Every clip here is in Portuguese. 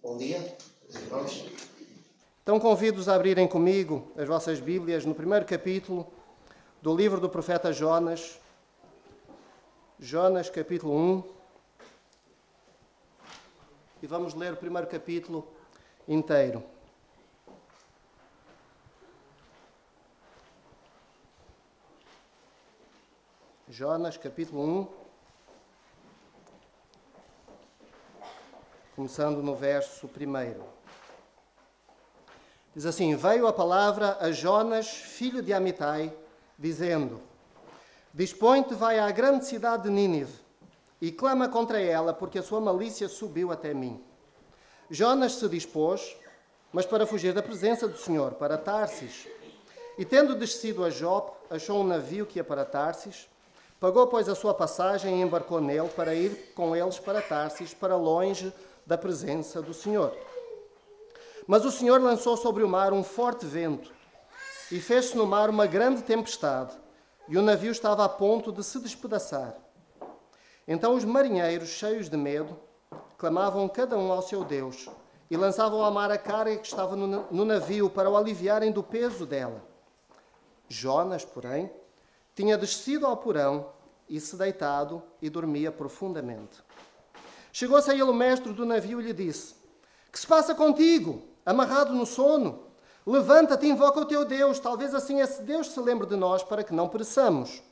Bom dia, irmãos. Então convido-os a abrirem comigo as vossas Bíblias no primeiro capítulo do livro do profeta Jonas. Jonas, capítulo 1. E vamos ler o primeiro capítulo inteiro. Jonas, capítulo 1. Começando no verso 1. Diz assim: Veio a palavra a Jonas, filho de Amitai, dizendo: Dispõe-te, vai à grande cidade de Nínive, e clama contra ela, porque a sua malícia subiu até mim. Jonas se dispôs, mas para fugir da presença do Senhor, para Tarsis. E tendo descido a Jope, achou um navio que ia para Tarsis. Pagou, pois, a sua passagem e embarcou nele para ir com eles para Tarsis, para longe da presença do Senhor. Mas o Senhor lançou sobre o mar um forte vento e fez-se no mar uma grande tempestade, e o navio estava a ponto de se despedaçar. Então os marinheiros, cheios de medo, clamavam cada um ao seu Deus e lançavam ao mar a carga que estava no navio para o aliviarem do peso dela. Jonas, porém, tinha descido ao porão e se deitado e dormia profundamente. Chegou-se a ele o mestre do navio e lhe disse: Que se passa contigo, amarrado no sono? Levanta-te e invoca o teu Deus, talvez assim esse Deus se lembre de nós para que não pereçamos.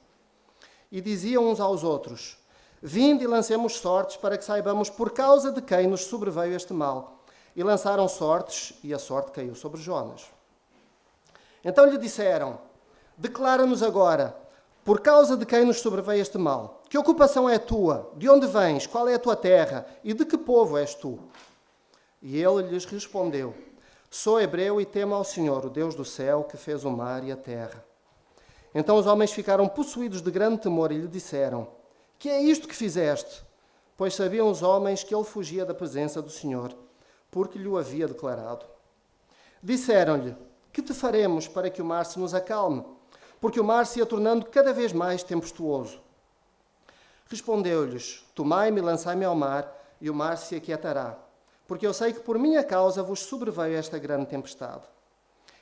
E diziam uns aos outros: Vinde e lancemos sortes para que saibamos por causa de quem nos sobreveio este mal. E lançaram sortes, e a sorte caiu sobre Jonas. Então lhe disseram: Declara-nos agora, por causa de quem nos sobreveio este mal. Que ocupação é tua? De onde vens? Qual é a tua terra? E de que povo és tu? E ele lhes respondeu: Sou hebreu e temo ao Senhor, o Deus do céu, que fez o mar e a terra. Então os homens ficaram possuídos de grande temor e lhe disseram: Que é isto que fizeste? Pois sabiam os homens que ele fugia da presença do Senhor, porque lhe o havia declarado. Disseram-lhe: Que te faremos para que o mar se nos acalme? Porque o mar se ia tornando cada vez mais tempestuoso. Respondeu-lhes: Tomai-me e lançai-me ao mar, e o mar se aquietará. Porque eu sei que por minha causa vos sobreveio esta grande tempestade.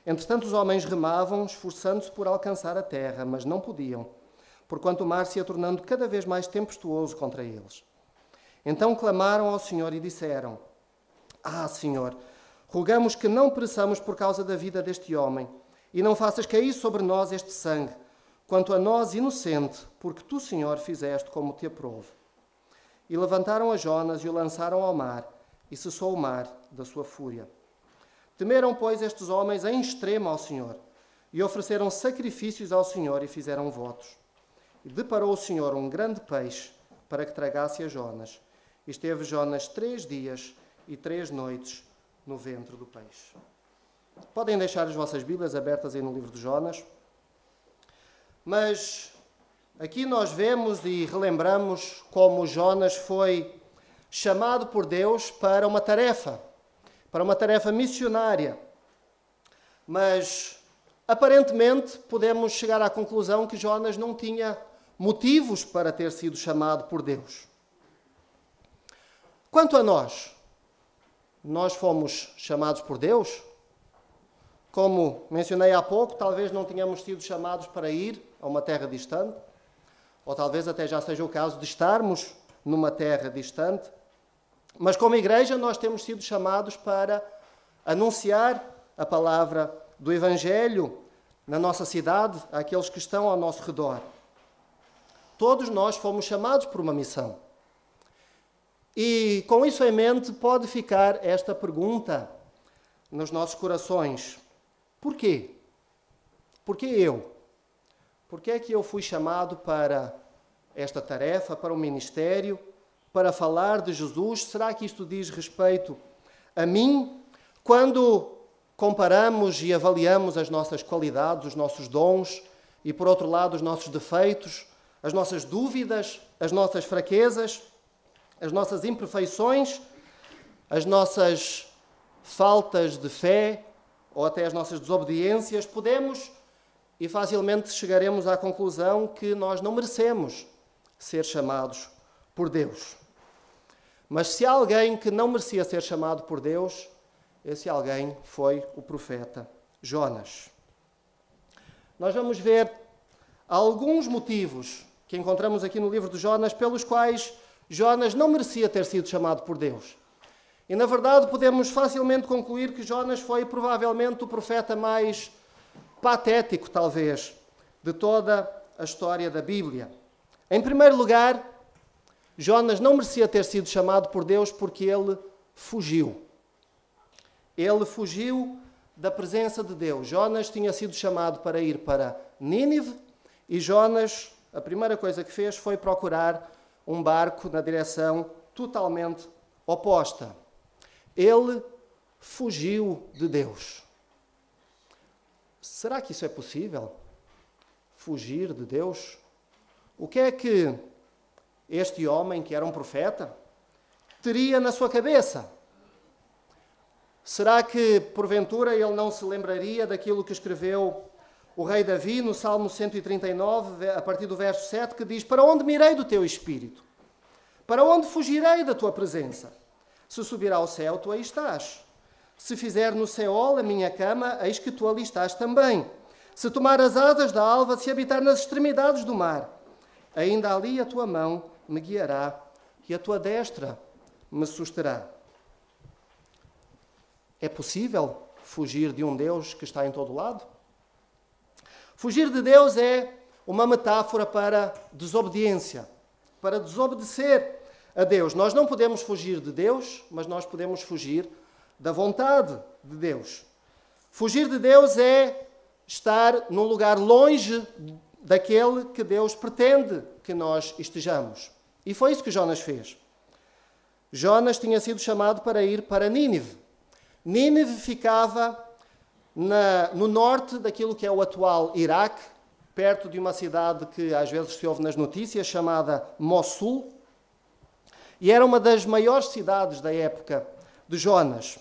Entretanto os homens remavam, esforçando-se por alcançar a terra, mas não podiam, porquanto o mar se ia tornando cada vez mais tempestuoso contra eles. Então clamaram ao Senhor e disseram: Senhor, rogamos que não pereçamos por causa da vida deste homem, e não faças cair sobre nós este sangue, quanto a nós inocente, porque tu, Senhor, fizeste como te aprouve. E levantaram a Jonas e o lançaram ao mar, e cessou o mar da sua fúria. Temeram, pois, estes homens em extremo ao Senhor, e ofereceram sacrifícios ao Senhor e fizeram votos. E deparou o Senhor um grande peixe para que tragasse a Jonas. E esteve Jonas 3 dias e 3 noites no ventre do peixe. Podem deixar as vossas Bíblias abertas aí no livro de Jonas. Mas aqui nós vemos e relembramos como Jonas foi chamado por Deus para uma tarefa missionária. Mas, aparentemente, podemos chegar à conclusão que Jonas não tinha motivos para ter sido chamado por Deus. Quanto a nós fomos chamados por Deus? Como mencionei há pouco, talvez não tenhamos sido chamados para ir a uma terra distante, ou talvez até já seja o caso de estarmos numa terra distante. Mas como igreja nós temos sido chamados para anunciar a palavra do Evangelho na nossa cidade, àqueles que estão ao nosso redor. Todos nós fomos chamados por uma missão. E com isso em mente pode ficar esta pergunta nos nossos corações: porquê? Porquê eu? Porquê é que eu fui chamado para esta tarefa, para o ministério, para falar de Jesus? Será que isto diz respeito a mim? Quando comparamos e avaliamos as nossas qualidades, os nossos dons e, por outro lado, os nossos defeitos, as nossas dúvidas, as nossas fraquezas, as nossas imperfeições, as nossas faltas de fé ou até as nossas desobediências, podemos e facilmente chegaremos à conclusão que nós não merecemos ser chamados por Deus. Mas se há alguém que não merecia ser chamado por Deus, esse alguém foi o profeta Jonas. Nós vamos ver alguns motivos que encontramos aqui no livro de Jonas, pelos quais Jonas não merecia ter sido chamado por Deus. E, na verdade, podemos facilmente concluir que Jonas foi provavelmente o profeta mais patético, talvez, de toda a história da Bíblia. Em primeiro lugar, Jonas não merecia ter sido chamado por Deus porque ele fugiu. Ele fugiu da presença de Deus. Jonas tinha sido chamado para ir para Nínive e Jonas, a primeira coisa que fez foi procurar um barco na direção totalmente oposta. Ele fugiu de Deus. Será que isso é possível? Fugir de Deus? O que é que este homem, que era um profeta, teria na sua cabeça? Será que, porventura, ele não se lembraria daquilo que escreveu o rei Davi no Salmo 139, a partir do verso 7, que diz: para onde me irei do teu espírito? Para onde fugirei da tua presença? Se subir ao céu, tu aí estás. Se fizer no Seol a minha cama, eis que tu ali estás também. Se tomar as asas da alva, se habitar nas extremidades do mar, ainda ali a tua mão me guiará e a tua destra me susterá. É possível fugir de um Deus que está em todo lado? Fugir de Deus é uma metáfora para desobediência, para desobedecer a Deus. Nós não podemos fugir de Deus, mas nós podemos fugir da vontade de Deus. Fugir de Deus é estar num lugar longe daquele que Deus pretende que nós estejamos. E foi isso que Jonas fez. Jonas tinha sido chamado para ir para Nínive. Nínive ficava no norte daquilo que é o atual Iraque, perto de uma cidade que às vezes se ouve nas notícias, chamada Mossul, e era uma das maiores cidades da época de Jonas.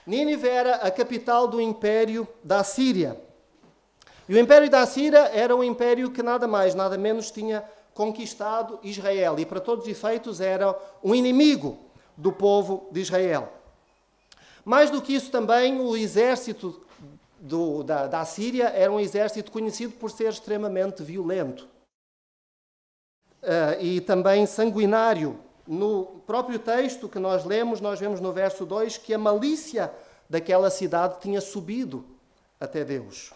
Nínive era a capital do Império da Assíria. E o Império da Assíria era um império que nada mais, nada menos tinha conquistado Israel, e para todos os efeitos era um inimigo do povo de Israel. Mais do que isso também, o exército da Assíria era um exército conhecido por ser extremamente violento e também sanguinário. No próprio texto que nós lemos, nós vemos no verso 2 que a malícia daquela cidade tinha subido até Deus.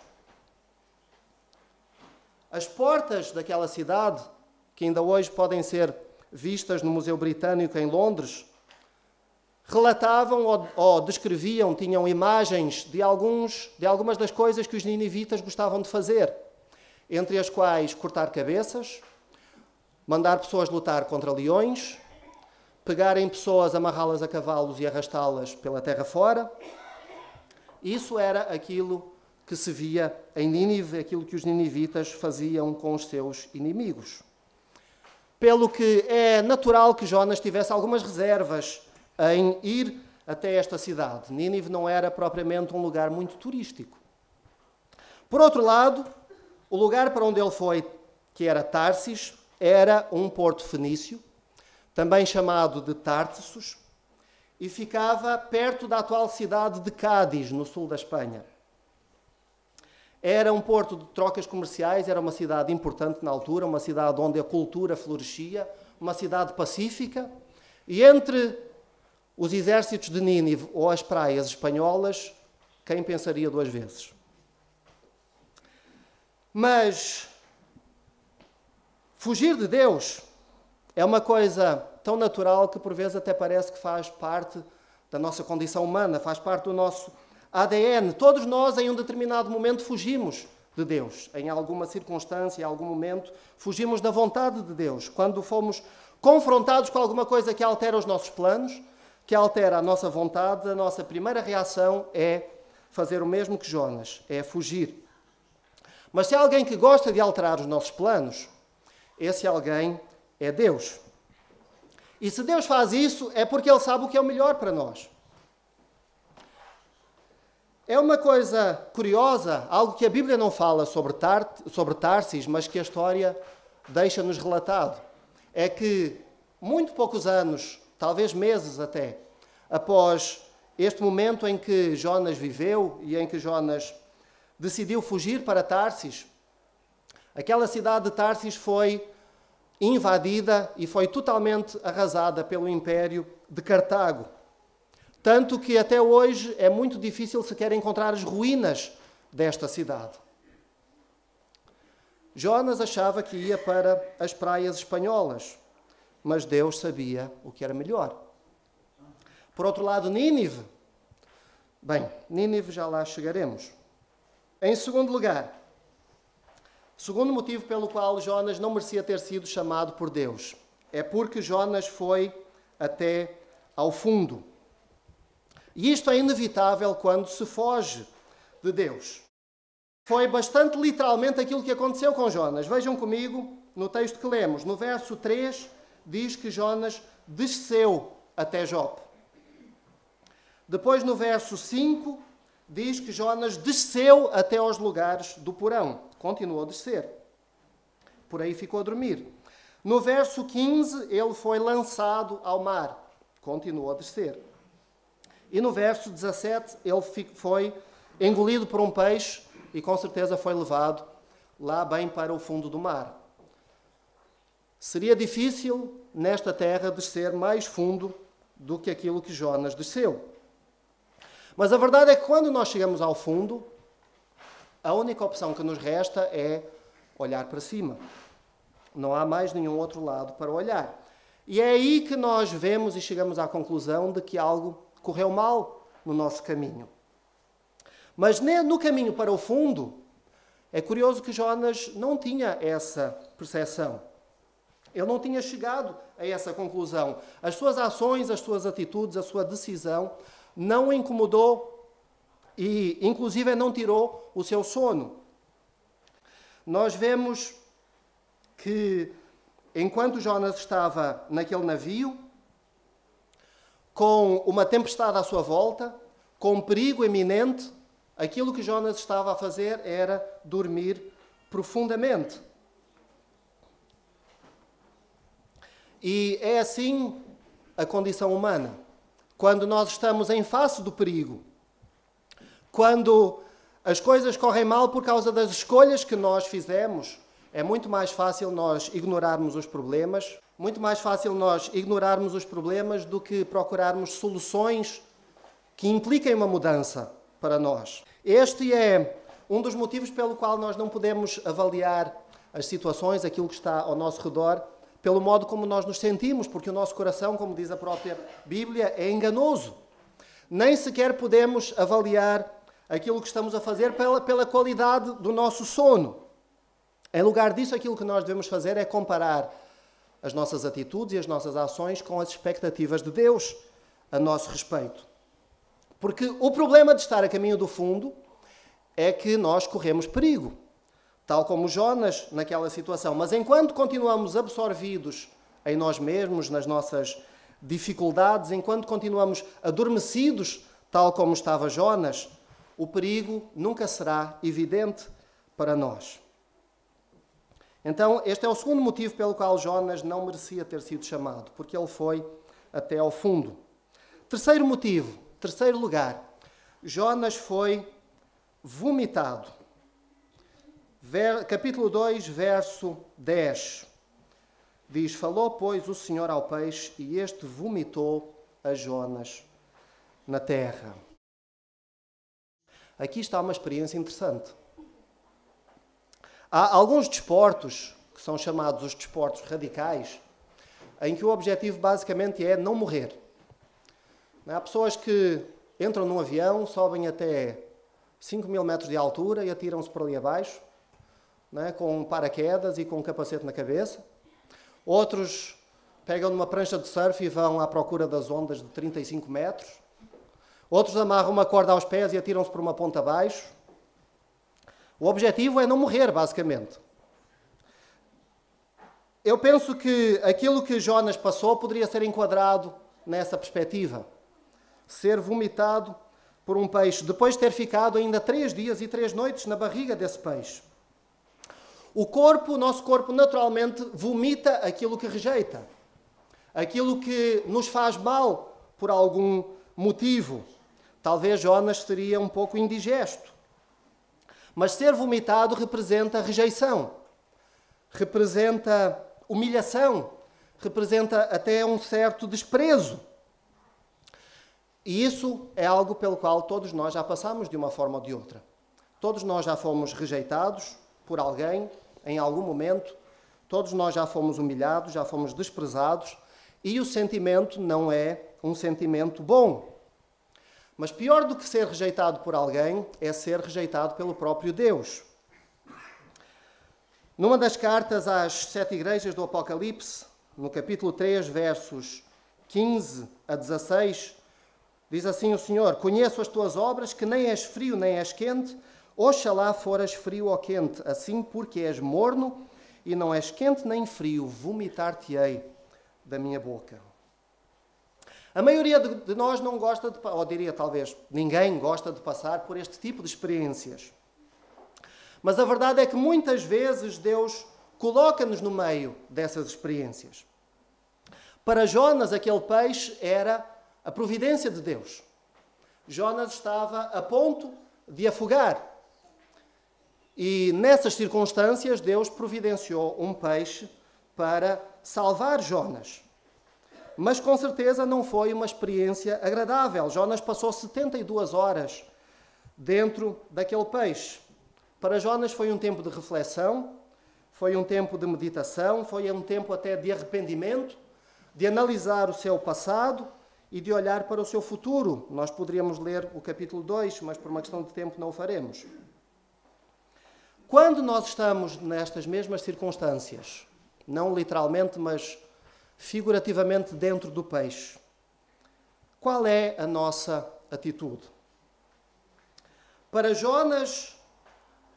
As portas daquela cidade, que ainda hoje podem ser vistas no Museu Britânico em Londres, relatavam ou descreviam, tinham imagens de algumas das coisas que os ninivitas gostavam de fazer, entre as quais cortar cabeças, mandar pessoas lutar contra leões, pegarem pessoas, amarrá-las a cavalos e arrastá-las pela terra fora. Isso era aquilo que se via em Nínive, aquilo que os ninivitas faziam com os seus inimigos. Pelo que é natural que Jonas tivesse algumas reservas em ir até esta cidade. Nínive não era propriamente um lugar muito turístico. Por outro lado, o lugar para onde ele foi, que era Tarsis, era um porto fenício, também chamado de Tártessos, e ficava perto da atual cidade de Cádiz, no sul da Espanha. Era um porto de trocas comerciais, era uma cidade importante na altura, uma cidade onde a cultura florescia, uma cidade pacífica, e entre os exércitos de Nínive ou as praias espanholas, quem pensaria duas vezes? Mas fugir de Deus é uma coisa tão natural que por vezes até parece que faz parte da nossa condição humana, faz parte do nosso ADN. Todos nós, em um determinado momento, fugimos de Deus. Em alguma circunstância, em algum momento, fugimos da vontade de Deus. Quando fomos confrontados com alguma coisa que altera os nossos planos, que altera a nossa vontade, a nossa primeira reação é fazer o mesmo que Jonas, é fugir. Mas se há alguém que gosta de alterar os nossos planos, esse alguém é Deus. E se Deus faz isso, é porque Ele sabe o que é o melhor para nós. É uma coisa curiosa, algo que a Bíblia não fala sobre Tarsis, mas que a história deixa-nos relatado. É que, muito poucos anos talvez meses até, após este momento em que Jonas viveu e em que Jonas decidiu fugir para Tarsis, aquela cidade de Tarsis foi invadida e foi totalmente arrasada pelo Império de Cartago. Tanto que até hoje é muito difícil sequer encontrar as ruínas desta cidade. Jonas achava que ia para as praias espanholas, mas Deus sabia o que era melhor. Por outro lado, Nínive. Bem, Nínive já lá chegaremos. Em segundo lugar, segundo motivo pelo qual Jonas não merecia ter sido chamado por Deus, é porque Jonas foi até ao fundo. E isto é inevitável quando se foge de Deus. Foi bastante literalmente aquilo que aconteceu com Jonas. Vejam comigo no texto que lemos. No verso 3 diz que Jonas desceu até Jope. Depois no verso 5 diz que Jonas desceu até aos lugares do porão. Continuou a descer. Por aí ficou a dormir. No verso 15 ele foi lançado ao mar. Continuou a descer. E no verso 17 ele foi engolido por um peixe e com certeza foi levado lá bem para o fundo do mar. Seria difícil nesta terra descer mais fundo do que aquilo que Jonas desceu. Mas a verdade é que quando nós chegamos ao fundo, a única opção que nos resta é olhar para cima. Não há mais nenhum outro lado para olhar. E é aí que nós vemos e chegamos à conclusão de que algo correu mal no nosso caminho. Mas no caminho para o fundo, é curioso que Jonas não tinha essa percepção. Ele não tinha chegado a essa conclusão. As suas ações, as suas atitudes, a sua decisão não o incomodou e, inclusive, não tirou o seu sono. Nós vemos que, enquanto Jonas estava naquele navio, com uma tempestade à sua volta, com um perigo iminente, aquilo que Jonas estava a fazer era dormir profundamente. E é assim a condição humana. Quando nós estamos em face do perigo, quando as coisas correm mal por causa das escolhas que nós fizemos, é muito mais fácil nós ignorarmos os problemas, muito mais fácil nós ignorarmos os problemas do que procurarmos soluções que impliquem uma mudança para nós. Este é um dos motivos pelo qual nós não podemos avaliar as situações, aquilo que está ao nosso redor, pelo modo como nós nos sentimos, porque o nosso coração, como diz a própria Bíblia, é enganoso. Nem sequer podemos avaliar aquilo que estamos a fazer pela qualidade do nosso sono. Em lugar disso, aquilo que nós devemos fazer é comparar as nossas atitudes e as nossas ações com as expectativas de Deus a nosso respeito. Porque o problema de estar a caminho do fundo é que nós corremos perigo, tal como Jonas naquela situação. Mas enquanto continuamos absorvidos em nós mesmos, nas nossas dificuldades, enquanto continuamos adormecidos, tal como estava Jonas, o perigo nunca será evidente para nós. Então, este é o segundo motivo pelo qual Jonas não merecia ter sido chamado, porque ele foi até ao fundo. Terceiro motivo, terceiro lugar, Jonas foi vomitado. Capítulo 2, verso 10. Diz: falou, pois, o Senhor ao peixe, e este vomitou a Jonas na terra. Aqui está uma experiência interessante. Há alguns desportos, que são chamados os desportos radicais, em que o objetivo basicamente é não morrer. Há pessoas que entram num avião, sobem até 5.000 metros de altura e atiram-se por ali abaixo, com paraquedas e com um capacete na cabeça. Outros pegam numa prancha de surf e vão à procura das ondas de 35 metros. Outros amarram uma corda aos pés e atiram-se por uma ponta abaixo. O objetivo é não morrer, basicamente. Eu penso que aquilo que Jonas passou poderia ser enquadrado nessa perspectiva. Ser vomitado por um peixe, depois de ter ficado ainda 3 dias e 3 noites na barriga desse peixe. O nosso corpo naturalmente vomita aquilo que rejeita. aquilo que nos faz mal por algum motivo. Talvez Jonas seria um pouco indigesto. Mas ser vomitado representa rejeição, representa humilhação, representa até um certo desprezo. E isso é algo pelo qual todos nós já passamos de uma forma ou de outra. Todos nós já fomos rejeitados por alguém em algum momento, todos nós já fomos humilhados, já fomos desprezados, e o sentimento não é um sentimento bom. Mas pior do que ser rejeitado por alguém é ser rejeitado pelo próprio Deus. Numa das cartas às 7 igrejas do Apocalipse, no capítulo 3, versos 15 a 16, diz assim o Senhor: conheço as tuas obras, que nem és frio nem és quente. Oxalá foras frio ou quente, assim porque és morno e não és quente nem frio, vomitar-te-ei da minha boca. A maioria de nós não gosta, ou diria talvez ninguém gosta de passar por este tipo de experiências. Mas a verdade é que muitas vezes Deus coloca-nos no meio dessas experiências. Para Jonas, aquele peixe era a providência de Deus. Jonas estava a ponto de afogar. E nessas circunstâncias, Deus providenciou um peixe para salvar Jonas. Mas com certeza não foi uma experiência agradável. Jonas passou 72 horas dentro daquele peixe. Para Jonas foi um tempo de reflexão, foi um tempo de meditação, foi um tempo até de arrependimento, de analisar o seu passado e de olhar para o seu futuro. Nós poderíamos ler o capítulo 2, mas por uma questão de tempo não o faremos. Quando nós estamos nestas mesmas circunstâncias, não literalmente, mas figurativamente dentro do peixe, qual é a nossa atitude? Para Jonas,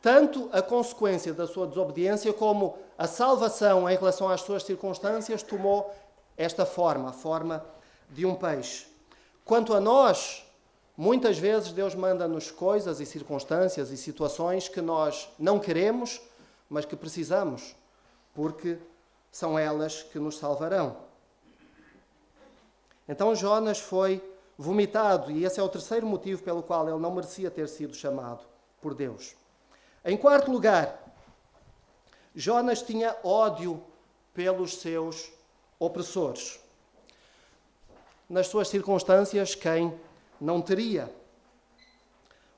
tanto a consequência da sua desobediência como a salvação em relação às suas circunstâncias tomou esta forma, a forma de um peixe. Quanto a nós, muitas vezes Deus manda-nos coisas e circunstâncias e situações que nós não queremos, mas que precisamos, porque são elas que nos salvarão. Então Jonas foi vomitado, e esse é o terceiro motivo pelo qual ele não merecia ter sido chamado por Deus. Em quarto lugar, Jonas tinha ódio pelos seus opressores. Nas suas circunstâncias, quem não teria?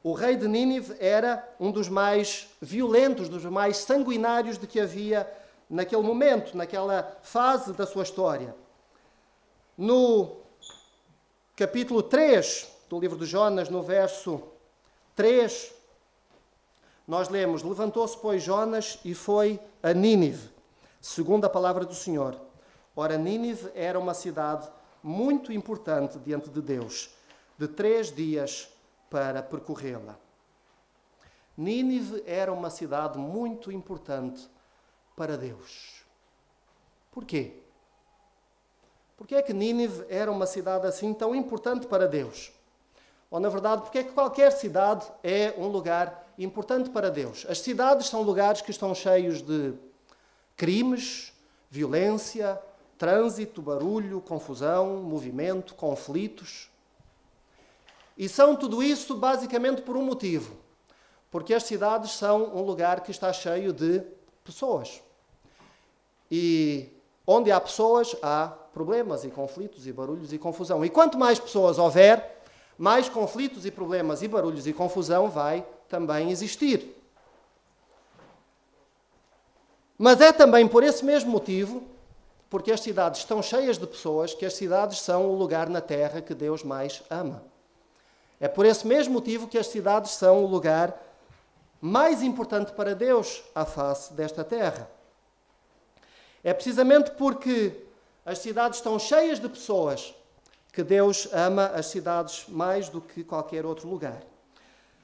O rei de Nínive era um dos mais violentos, dos mais sanguinários de que havia naquele momento, naquela fase da sua história. No capítulo 3 do livro de Jonas, no verso 3, nós lemos: levantou-se, pois, Jonas e foi a Nínive, segundo a palavra do Senhor. Ora, Nínive era uma cidade muito importante diante de Deus, de 3 dias para percorrê-la. Nínive era uma cidade muito importante para Deus. Porquê? Porquê é que Nínive era uma cidade assim tão importante para Deus? Ou, na verdade, porquê é que qualquer cidade é um lugar importante para Deus? As cidades são lugares que estão cheios de crimes, violência, trânsito, barulho, confusão, movimento, conflitos. E são tudo isso basicamente por um motivo. Porque as cidades são um lugar que está cheio de pessoas. E onde há pessoas, há problemas e conflitos e barulhos e confusão. E quanto mais pessoas houver, mais conflitos e problemas e barulhos e confusão vai também existir. Mas é também por esse mesmo motivo, porque as cidades estão cheias de pessoas, que as cidades são o lugar na terra que Deus mais ama. É por esse mesmo motivo que as cidades são o lugar mais importante para Deus à face desta terra. É precisamente porque as cidades estão cheias de pessoas que Deus ama as cidades mais do que qualquer outro lugar.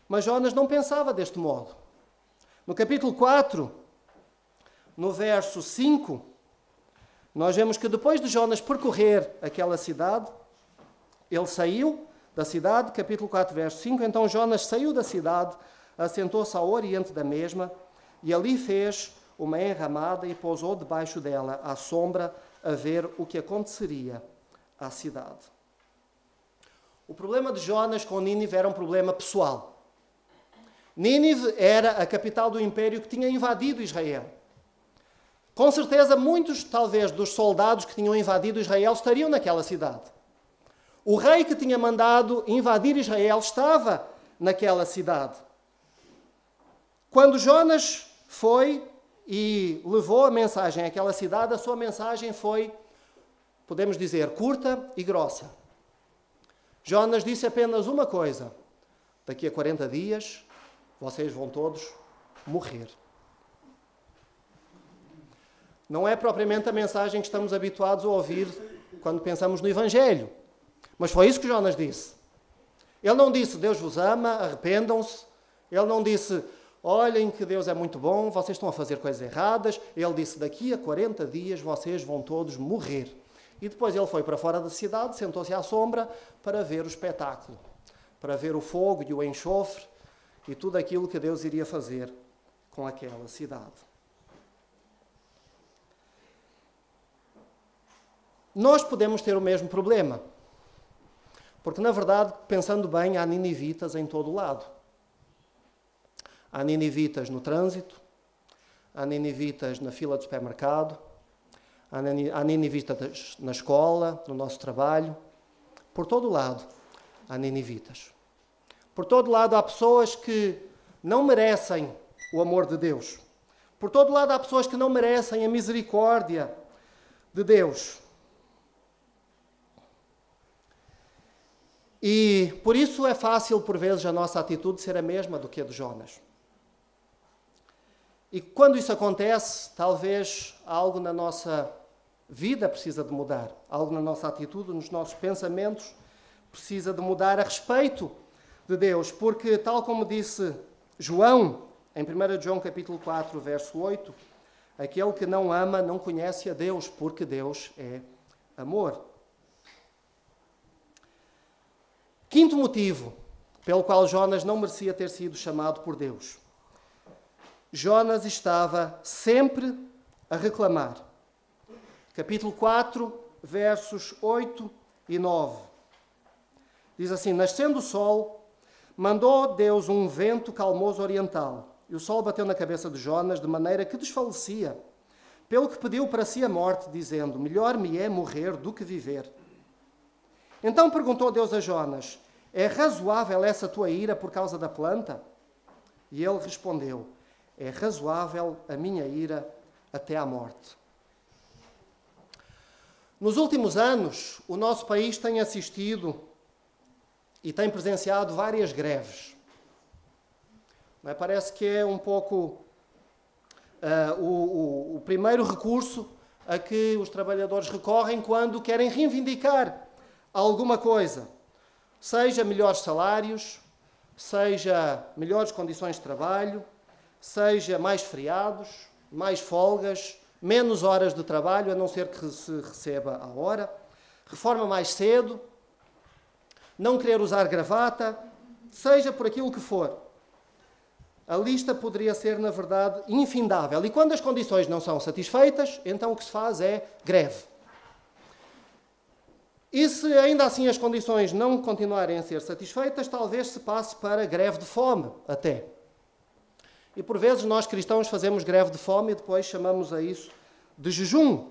Mas Jonas não pensava deste modo. No capítulo 4, no verso 5, nós vemos que depois de Jonas percorrer aquela cidade, ele saiu da cidade, capítulo 4, verso 5, então Jonas saiu da cidade, assentou-se ao oriente da mesma, e ali fez uma enramada e pousou debaixo dela, à sombra a ver o que aconteceria à cidade. O problema de Jonas com Nínive era um problema pessoal. Nínive era a capital do império que tinha invadido Israel. Com certeza, muitos, talvez, dos soldados que tinham invadido Israel estariam naquela cidade. O rei que tinha mandado invadir Israel estava naquela cidade. Quando Jonas foi e levou a mensagem àquela cidade, a sua mensagem foi, podemos dizer, curta e grossa. Jonas disse apenas uma coisa: daqui a 40 dias, vocês vão todos morrer. Não é propriamente a mensagem que estamos habituados a ouvir quando pensamos no Evangelho. Mas foi isso que Jonas disse. Ele não disse, Deus vos ama, arrependam-se. Ele não disse, olhem que Deus é muito bom, vocês estão a fazer coisas erradas. Ele disse, daqui a 40 dias vocês vão todos morrer. E depois ele foi para fora da cidade, sentou-se à sombra para ver o espetáculo, para ver o fogo e o enxofre e tudo aquilo que Deus iria fazer com aquela cidade. Nós podemos ter o mesmo problema, porque, na verdade, pensando bem, há ninivitas em todo o lado. Há ninivitas no trânsito, há ninivitas na fila do supermercado, há ninivitas na escola, no nosso trabalho. Por todo o lado há ninivitas. Por todo lado há pessoas que não merecem o amor de Deus. Por todo lado há pessoas que não merecem a misericórdia de Deus. E por isso é fácil, por vezes, a nossa atitude ser a mesma do que a de Jonas. E quando isso acontece, talvez algo na nossa vida precisa de mudar. Algo na nossa atitude, nos nossos pensamentos, precisa de mudar a respeito de Deus. Porque, tal como disse João, em 1 João capítulo 4, verso 8, aquele que não ama não conhece a Deus, porque Deus é amor. Quinto motivo pelo qual Jonas não merecia ter sido chamado por Deus. Jonas estava sempre a reclamar. Capítulo 4, versos 8 e 9. Diz assim, nascendo o sol, mandou Deus um vento calmoso oriental, e o sol bateu na cabeça de Jonas de maneira que desfalecia, pelo que pediu para si a morte, dizendo, melhor me é morrer do que viver. Então perguntou Deus a Jonas, é razoável essa tua ira por causa da planta? E ele respondeu, é razoável a minha ira até à morte. Nos últimos anos, o nosso país tem assistido e tem presenciado várias greves. Parece que é um pouco o primeiro recurso a que os trabalhadores recorrem quando querem reivindicar alguma coisa. Seja melhores salários, seja melhores condições de trabalho, seja mais feriados, mais folgas, menos horas de trabalho, a não ser que se receba a hora, reforma mais cedo, não querer usar gravata, seja por aquilo que for. A lista poderia ser, na verdade, infindável. E quando as condições não são satisfeitas, então o que se faz é greve. E se ainda assim as condições não continuarem a ser satisfeitas, talvez se passe para greve de fome até. E por vezes nós cristãos fazemos greve de fome e depois chamamos a isso de jejum.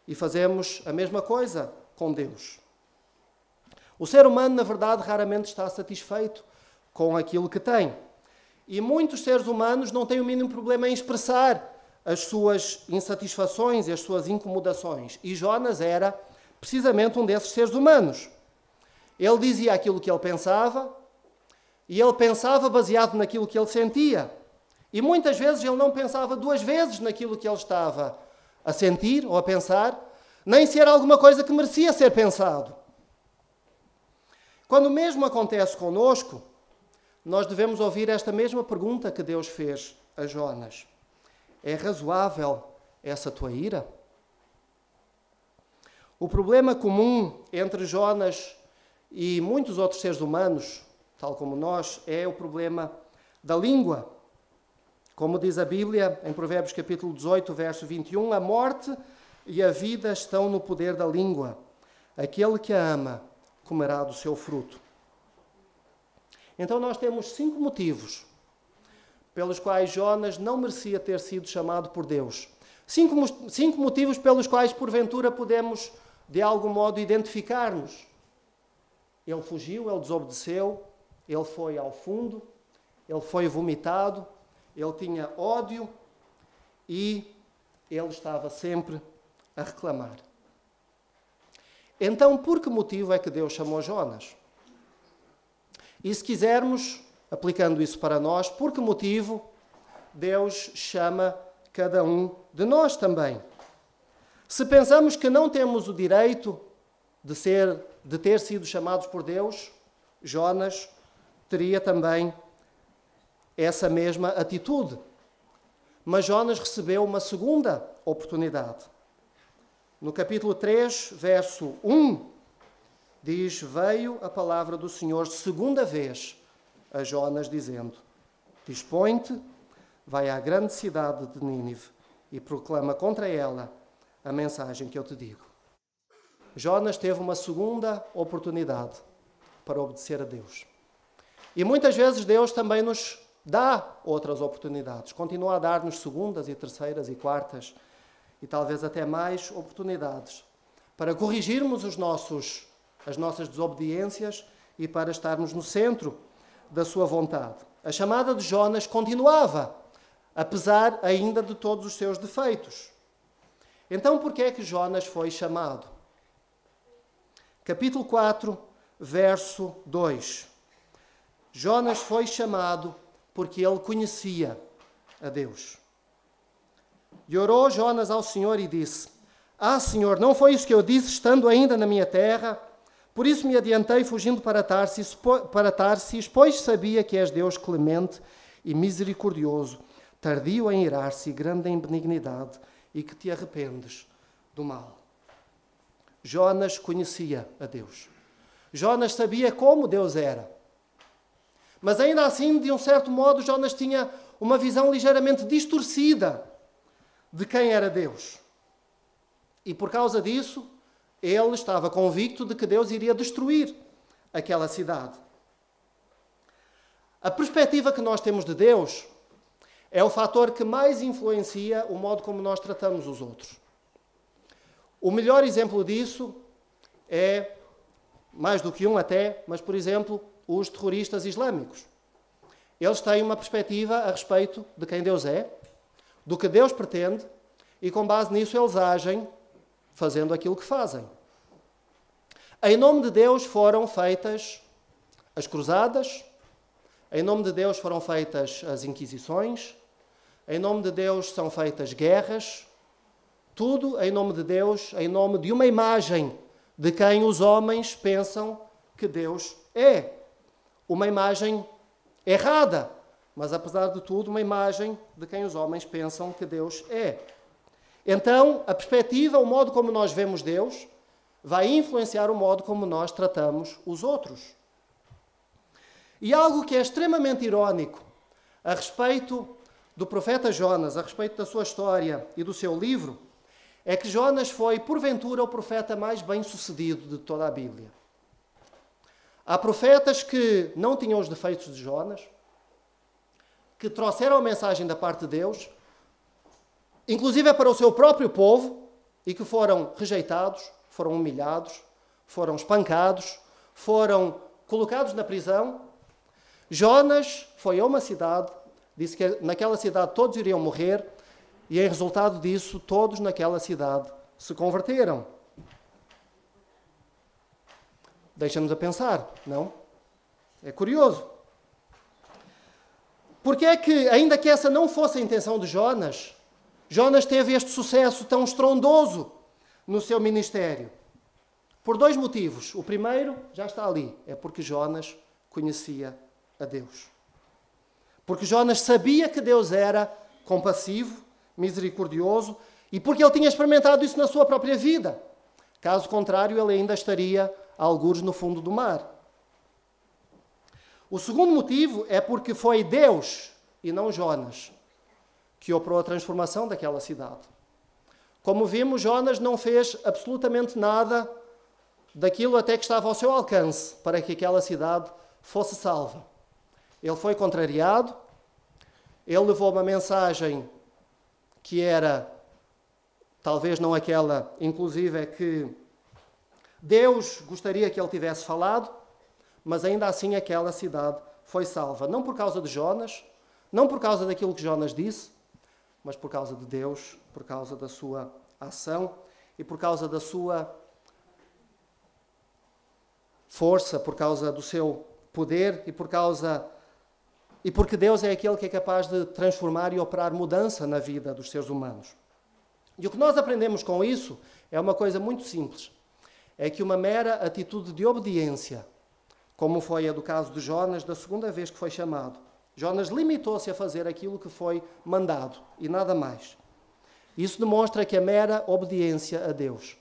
E fazemos a mesma coisa com Deus. O ser humano, na verdade, raramente está satisfeito com aquilo que tem. E muitos seres humanos não têm o mínimo problema em expressar as suas insatisfações e as suas incomodações. E Jonas era precisamente um desses seres humanos. Ele dizia aquilo que ele pensava, e ele pensava baseado naquilo que ele sentia. E muitas vezes ele não pensava duas vezes naquilo que ele estava a sentir ou a pensar, nem se era alguma coisa que merecia ser pensado. Quando o mesmo acontece conosco, nós devemos ouvir esta mesma pergunta que Deus fez a Jonas. É razoável essa tua ira? O problema comum entre Jonas e muitos outros seres humanos, tal como nós, é o problema da língua. Como diz a Bíblia, em Provérbios capítulo 18, verso 21, a morte e a vida estão no poder da língua. Aquele que a ama comerá do seu fruto. Então nós temos 5 motivos pelos quais Jonas não merecia ter sido chamado por Deus. 5 motivos pelos quais, porventura, podemos, de algum modo, identificar-nos. Ele fugiu, ele desobedeceu, ele foi ao fundo, ele foi vomitado, ele tinha ódio e ele estava sempre a reclamar. Então, por que motivo é que Deus chamou Jonas? E se quisermos, aplicando isso para nós, por que motivo Deus chama cada um de nós também? Se pensamos que não temos o direito de ter sido chamados por Deus, Jonas teria também essa mesma atitude. Mas Jonas recebeu uma segunda oportunidade. No capítulo 3, verso 1, diz: veio a palavra do Senhor segunda vez a Jonas, dizendo: dispõe-te, vai à grande cidade de Nínive e proclama contra ela a mensagem que eu te digo. Jonas teve uma segunda oportunidade para obedecer a Deus. E muitas vezes Deus também nos dá outras oportunidades. Continua a dar-nos segundas e terceiras e quartas e talvez até mais oportunidades para corrigirmos as nossas desobediências e para estarmos no centro da sua vontade. A chamada de Jonas continuava, apesar ainda de todos os seus defeitos. Então, por que é que Jonas foi chamado? Capítulo 4, verso 2. Jonas foi chamado porque ele conhecia a Deus. E orou Jonas ao Senhor e disse: ah, Senhor, não foi isso que eu disse, estando ainda na minha terra? Por isso me adiantei, fugindo para Tarsis, pois sabia que és Deus clemente e misericordioso, tardio em irar-se e grande em benignidade, e que te arrependes do mal. Jonas conhecia a Deus. Jonas sabia como Deus era. Mas ainda assim, de um certo modo, Jonas tinha uma visão ligeiramente distorcida de quem era Deus. E por causa disso, ele estava convicto de que Deus iria destruir aquela cidade. A perspectiva que nós temos de Deus é o fator que mais influencia o modo como nós tratamos os outros. O melhor exemplo disso é, mais do que um até, mas, por exemplo, os terroristas islâmicos. Eles têm uma perspectiva a respeito de quem Deus é, do que Deus pretende, e com base nisso eles agem fazendo aquilo que fazem. Em nome de Deus foram feitas as cruzadas, em nome de Deus foram feitas as inquisições, em nome de Deus são feitas guerras, tudo em nome de Deus, em nome de uma imagem de quem os homens pensam que Deus é. Uma imagem errada, mas apesar de tudo, uma imagem de quem os homens pensam que Deus é. Então, a perspectiva, o modo como nós vemos Deus, vai influenciar o modo como nós tratamos os outros. E algo que é extremamente irónico a respeito do profeta Jonas, a respeito da sua história e do seu livro, é que Jonas foi, porventura, o profeta mais bem-sucedido de toda a Bíblia. Há profetas que não tinham os defeitos de Jonas, que trouxeram a mensagem da parte de Deus, inclusive para o seu próprio povo, e que foram rejeitados, foram humilhados, foram espancados, foram colocados na prisão. Jonas foi a uma cidade, disse que naquela cidade todos iriam morrer, e em resultado disso, todos naquela cidade se converteram. Deixa-nos a pensar, não? É curioso. Porque é que, ainda que essa não fosse a intenção de Jonas, Jonas teve este sucesso tão estrondoso no seu ministério? Por 2 motivos. O primeiro já está ali, é porque Jonas conhecia a Deus. Porque Jonas sabia que Deus era compassivo, misericordioso, e porque ele tinha experimentado isso na sua própria vida. Caso contrário, ele ainda estaria algures no fundo do mar. O segundo motivo é porque foi Deus, e não Jonas, que operou a transformação daquela cidade. Como vimos, Jonas não fez absolutamente nada daquilo até que estava ao seu alcance para que aquela cidade fosse salva. Ele foi contrariado, ele levou uma mensagem que era, talvez não aquela, inclusive, que Deus gostaria que ele tivesse falado, mas ainda assim aquela cidade foi salva. Não por causa de Jonas, não por causa daquilo que Jonas disse, mas por causa de Deus, por causa da sua ação e por causa da sua força, por causa do seu poder e porque Deus é aquele que é capaz de transformar e operar mudança na vida dos seres humanos. E o que nós aprendemos com isso é uma coisa muito simples. É que uma mera atitude de obediência, como foi a do caso de Jonas, da segunda vez que foi chamado, Jonas limitou-se a fazer aquilo que foi mandado e nada mais. Isso demonstra que a mera obediência a Deus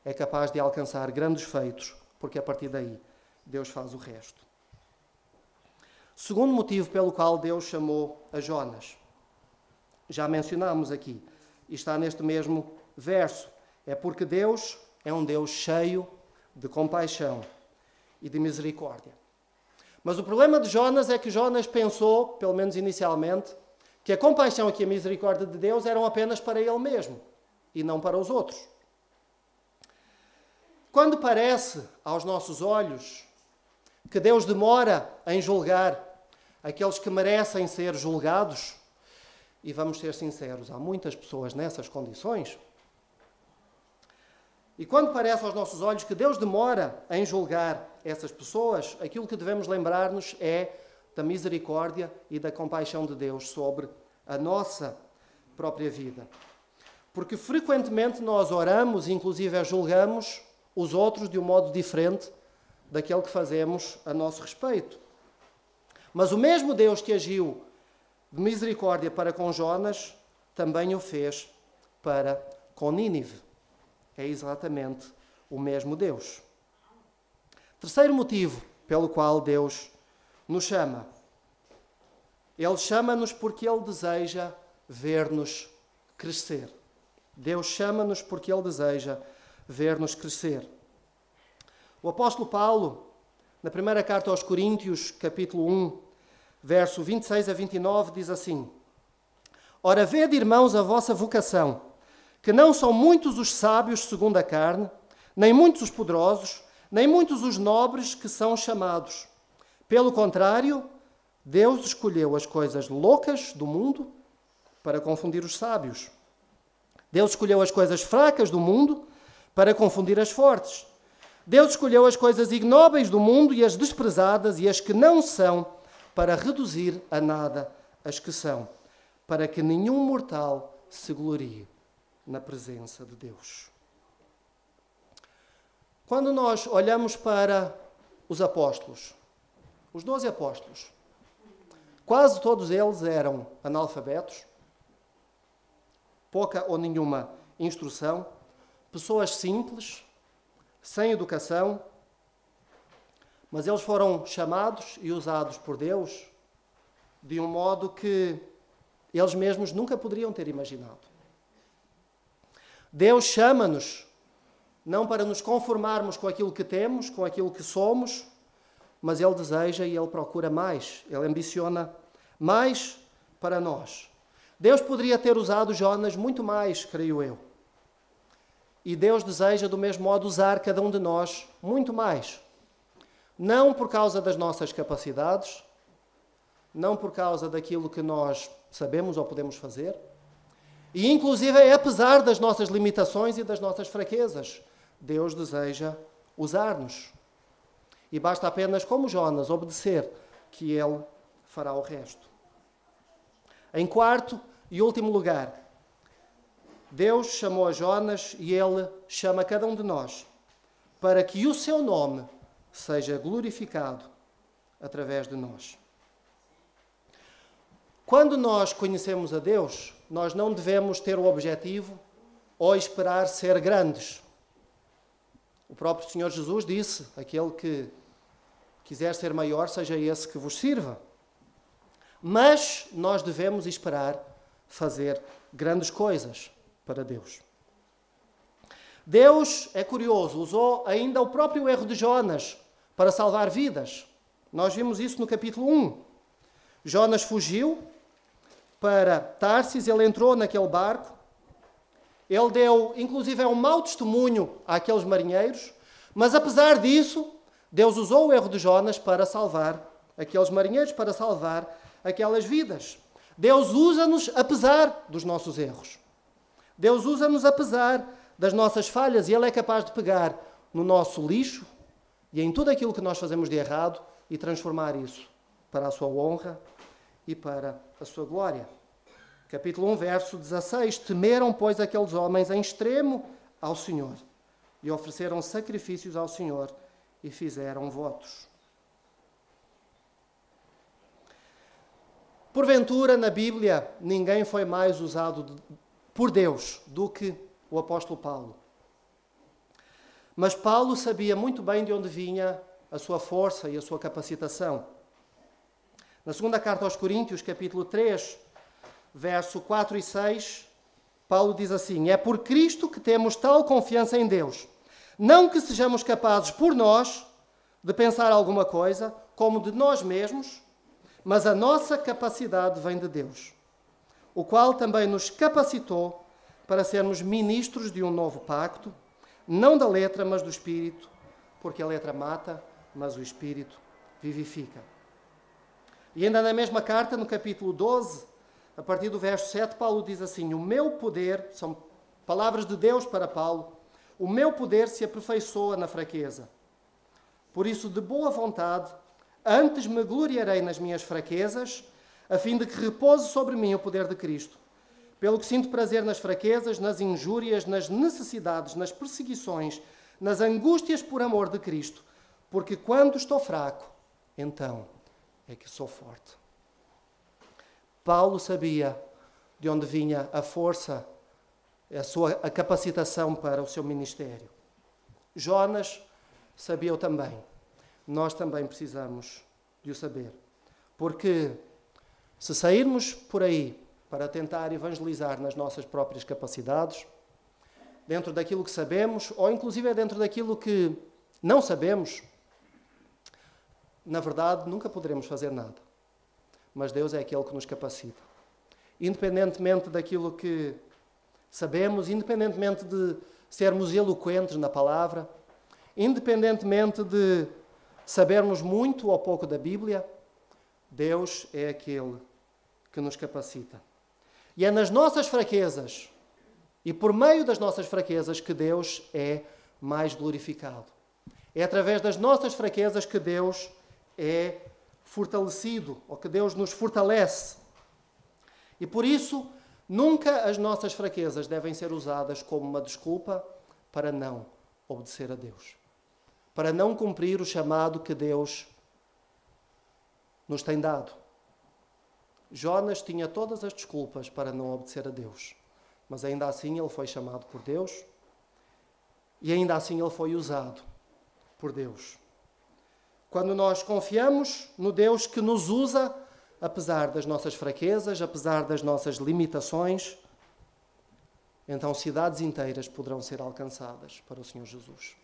é capaz de alcançar grandes feitos, porque a partir daí Deus faz o resto. Segundo motivo pelo qual Deus chamou a Jonas, já mencionámos aqui, e está neste mesmo verso, é porque Deus é um Deus cheio de compaixão e de misericórdia. Mas o problema de Jonas é que Jonas pensou, pelo menos inicialmente, que a compaixão e que a misericórdia de Deus eram apenas para ele mesmo e não para os outros. Quando parece aos nossos olhos que Deus demora em julgar aqueles que merecem ser julgados, e vamos ser sinceros, há muitas pessoas nessas condições, e quando parece aos nossos olhos que Deus demora em julgar essas pessoas, aquilo que devemos lembrar-nos é da misericórdia e da compaixão de Deus sobre a nossa própria vida. Porque frequentemente nós oramos, inclusive julgamos os outros de um modo diferente daquele que fazemos a nosso respeito. Mas o mesmo Deus que agiu de misericórdia para com Jonas, também o fez para com Nínive. É exatamente o mesmo Deus. Terceiro motivo pelo qual Deus nos chama. Ele chama-nos porque Ele deseja ver-nos crescer. Deus chama-nos porque Ele deseja ver-nos crescer. O apóstolo Paulo, na primeira carta aos Coríntios, capítulo 1, verso 26 a 29, diz assim: Ora, vede, irmãos, a vossa vocação, que não são muitos os sábios segundo a carne, nem muitos os poderosos, nem muitos os nobres que são chamados. Pelo contrário, Deus escolheu as coisas loucas do mundo para confundir os sábios. Deus escolheu as coisas fracas do mundo para confundir as fortes. Deus escolheu as coisas ignóbeis do mundo e as desprezadas e as que não são para reduzir a nada as que são, para que nenhum mortal se glorie na presença de Deus. Quando nós olhamos para os apóstolos, os 12 apóstolos, quase todos eles eram analfabetos, pouca ou nenhuma instrução, pessoas simples, sem educação, mas eles foram chamados e usados por Deus de um modo que eles mesmos nunca poderiam ter imaginado. Deus chama-nos não para nos conformarmos com aquilo que temos, com aquilo que somos, mas Ele deseja e Ele procura mais, Ele ambiciona mais para nós. Deus poderia ter usado Jonas muito mais, creio eu. E Deus deseja, do mesmo modo, usar cada um de nós muito mais. Não por causa das nossas capacidades, não por causa daquilo que nós sabemos ou podemos fazer, e inclusive é apesar das nossas limitações e das nossas fraquezas. Deus deseja usar-nos. E basta apenas, como Jonas, obedecer, que Ele fará o resto. Em quarto e último lugar, Deus chamou a Jonas e Ele chama cada um de nós para que o seu nome seja glorificado através de nós. Quando nós conhecemos a Deus, nós não devemos ter o objetivo ou esperar ser grandes. O próprio Senhor Jesus disse: aquele que quiser ser maior, seja esse que vos sirva. Mas nós devemos esperar fazer grandes coisas para Deus. Deus, é curioso, usou ainda o próprio erro de Jonas para salvar vidas. Nós vimos isso no capítulo 1. Jonas fugiu para Tarsis, ele entrou naquele barco, ele deu, inclusive, um mau testemunho àqueles marinheiros, mas apesar disso, Deus usou o erro de Jonas para salvar aqueles marinheiros, para salvar aquelas vidas. Deus usa-nos apesar dos nossos erros. Deus usa-nos apesar das nossas falhas e Ele é capaz de pegar no nosso lixo e em tudo aquilo que nós fazemos de errado e transformar isso para a sua honra e para a sua glória. Capítulo 1, verso 16. Temeram, pois, aqueles homens em extremo ao Senhor e ofereceram sacrifícios ao Senhor e fizeram votos. Porventura, na Bíblia, ninguém foi mais usado por Deus do que o apóstolo Paulo. Mas Paulo sabia muito bem de onde vinha a sua força e a sua capacitação. Na segunda carta aos Coríntios, capítulo 3, verso 4 e 6, Paulo diz assim: é por Cristo que temos tal confiança em Deus. Não que sejamos capazes por nós de pensar alguma coisa, como de nós mesmos, mas a nossa capacidade vem de Deus, o qual também nos capacitou para sermos ministros de um novo pacto, não da letra, mas do Espírito, porque a letra mata, mas o Espírito vivifica. E ainda na mesma carta, no capítulo 12, a partir do verso 7, Paulo diz assim: o meu poder, são palavras de Deus para Paulo, o meu poder se aperfeiçoa na fraqueza. Por isso, de boa vontade, antes me gloriarei nas minhas fraquezas, a fim de que repouse sobre mim o poder de Cristo. Pelo que sinto prazer nas fraquezas, nas injúrias, nas necessidades, nas perseguições, nas angústias por amor de Cristo, porque quando estou fraco, então é que sou forte. Paulo sabia de onde vinha a força, a capacitação para o seu ministério. Jonas sabia-o também. Nós também precisamos de o saber. Porque se sairmos por aí para tentar evangelizar nas nossas próprias capacidades, dentro daquilo que sabemos, ou inclusive dentro daquilo que não sabemos, na verdade nunca poderemos fazer nada. Mas Deus é aquele que nos capacita. Independentemente daquilo que sabemos, independentemente de sermos eloquentes na palavra, independentemente de sabermos muito ou pouco da Bíblia, Deus é aquele que nos capacita. E é nas nossas fraquezas e por meio das nossas fraquezas que Deus é mais glorificado. É através das nossas fraquezas que Deus é fortalecido, ou que Deus nos fortalece. E por isso, nunca as nossas fraquezas devem ser usadas como uma desculpa para não obedecer a Deus, para não cumprir o chamado que Deus nos tem dado. Jonas tinha todas as desculpas para não obedecer a Deus, mas ainda assim ele foi chamado por Deus e ainda assim ele foi usado por Deus. Quando nós confiamos no Deus que nos usa, apesar das nossas fraquezas, apesar das nossas limitações, então cidades inteiras poderão ser alcançadas para o Senhor Jesus.